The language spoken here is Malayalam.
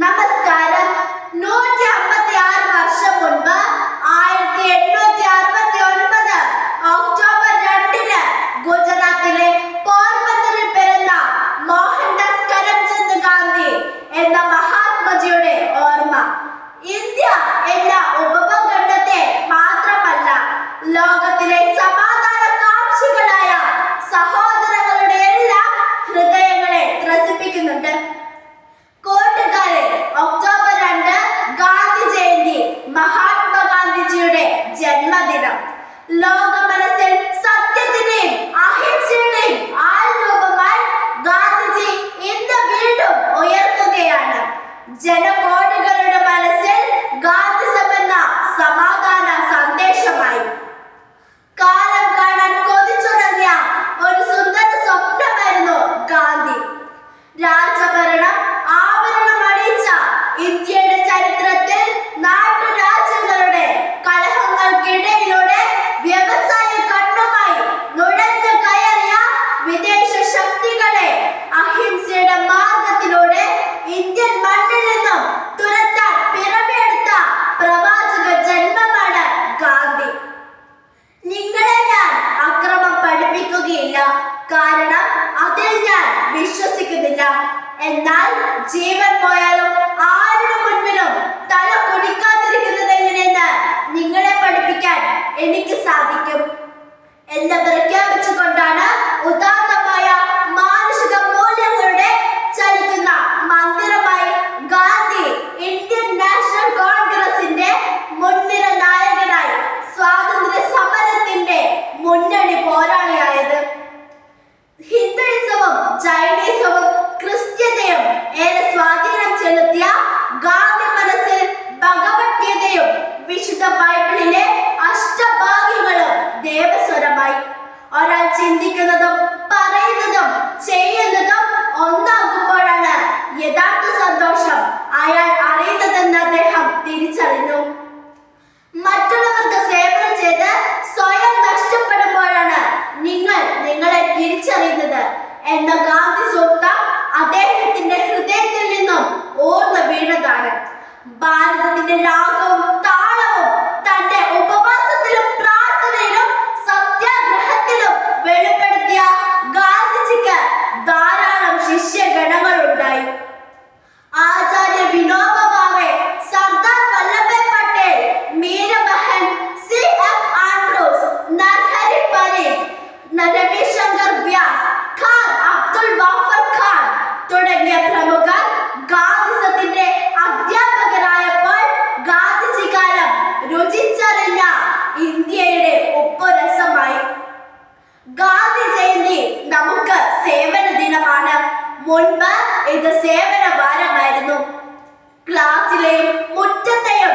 നമസ്കാരം. 156 വർഷം മുൻപ് 1869 ഒക്ടോബർ 2-ന് ഗുജറാത്തിലെ പോർബന്തറിൽ പിറന്ന മോഹൻദാസ് കരംചന്ദ് ഗാന്ധി എന്ന മഹാത്മജിയുടെ ഓർമ്മ ഇന്ത്യ എന്ന ഉപഭൂഖണ്ഡത്തെ മാത്രമല്ല, ലോകത്തിലെ സമാധാനകാംക്ഷികളായ സഹോദരങ്ങളുടെ എല്ലാം ഹൃദയങ്ങളെ ത്രസിപ്പിക്കുന്നുണ്ട്. കൂട്ടുകാരെ, ഒക്ടോബർ 2 ഗാന്ധി ജയന്തി, മഹാത്മാഗാന്ധിജിയുടെ ജന്മദിനം. ലോക മനസ്സിൽ സത്യത്തിന്റെയും അഹിംസയുടെയും ആൾരൂപമായി ഗാന്ധിജി ഇന്ന് വീണ്ടും ഉയർത്തുകയാണ്. ജനകോടികളുടെ മനസ്സിൽ ഗാന്ധിസം എന്ന സമാധാന സന്ദേശമായി. കാലം കാണാൻ കൊതിച്ചുറങ്ങിയ ഒരു സുന്ദര സ്വപ്നമായിരുന്നു ഗാന്ധി. രാജഭരണം ആഭരണമണിയിച്ച ഇന്ത്യയുടെ ചരിത്രത്തിൽ നാട്ടുരാജ്യങ്ങളുടെ കലഹങ്ങൾക്കിടയിലൂടെ വ്യവസായ കണ്ണുമായി നുഴഞ്ഞു കയറിയ വിദേശ ശക്തികളെ അഹിംസയുടെ മാർഗത്തിലൂടെ ഇന്ത്യൻ മണ്ണിൽ നിന്നും തുരത്താൻ പിറവിയെടുത്ത പ്രവാചക ജന്മമാണ് ഗാന്ധി. നിങ്ങളെ ഞാൻ അക്രമം പഠിപ്പിക്കുകയില്ല, കാരണം അതിൽ ഞാൻ വിശ്വസിക്കുന്നില്ല. എന്നാൽ ജീവൻ പോയാലും ആരുടെ മുൻപിലും തല കുടിക്കാതിരിക്കുന്നത് എങ്ങനെയെന്ന് നിങ്ങളെ പഠിപ്പിക്കാൻ എനിക്ക് സാധിക്കും എന്ന് പ്രഖ്യാപിച്ചുകൊണ്ടാണ് ഉദാത്തമായ മാനുഷിക മൂല്യങ്ങളുടെ ചലിക്കുന്ന മന്ദിരമായി ഗാന്ധി ഇന്ത്യൻ നാഷണൽ കോൺഗ്രസിന്റെ മുൻനിര നായകനായി സ്വാതന്ത്ര്യ സമരത്തിന്റെ മുന്നണി പോരാളിയായത്. ഹിന്ദുയിസവും ജൈനിസവും ക്രിസ്ത്യതയും ഏറെ സ്വാധീനം ചെലുത്തിയ ഗാന്ധി മനസ്സിൽ ഭഗവത്ഗീതയും വിശുദ്ധ ബൈബിളിലെ അഷ്ടഭാഗ്യങ്ങളും ദേവസ്വരമായി. ഒരാൾ ചിന്തിക്കുന്നതും പറയുന്നതും ചെയ്യുന്നതും ഒന്നാകുമ്പോഴാണ് യഥാർത്ഥ സന്തോഷം അയാൾ അറിയുന്നതെന്ന് അദ്ദേഹം തിരിച്ചറിഞ്ഞു. മറ്റുള്ളവർക്ക് സേവനം ചെയ്ത് സ്വയം നഷ്ടപ്പെടുമ്പോഴാണ് നിങ്ങൾ നിങ്ങളെ തിരിച്ചറിയുന്നത് എന്ന ഗാന്ധി സൂക്തം അദ്ദേഹത്തിന്റെ ഹൃദയത്തിൽ നിന്നും ഓർന്നു വീണതാണ്. ഭാരതത്തിന്റെ രാഗവും താളവും തന്റെ ഉപവാസത്തിലും പ്രാർത്ഥനയിലും സത്യാഗ്രഹത്തിലും വെളിപ്പെടുത്തിയ ഗാന്ധിജിക്ക് ധാരാളം ശിഷ്യഗണങ്ങളുണ്ടായി. ആചാര്യ വിനോബ ഭാവെ, സർദാർ വല്ലഭായ് പട്ടേൽ, മീര ബഹൻ, C.F. ആൻഡ്രൂസ്, നരഹരി പരീഖ്, രവിശങ്കർ വ്യാസ്, ഖാൻ അബ്ദുൽ ഗാഫർ ഖാൻ തുടങ്ങിയ പ്രമുഖർ ഗാന്ധിസത്തിന്റെ അധ്യാപകരായപ്പോൾ ഗാന്ധിജി കാലം രുചിച്ചറിഞ്ഞ ഇന്ത്യയുടെ ഉപ്പുരസമായി. ഗാന്ധി ജയന്തി നമുക്ക് സേവന ദിനമാണ്. മുൻപ് ഇത് സേവന വാരമായിരുന്നു. ക്ലാസ്സിലെയും മുറ്റത്തെയും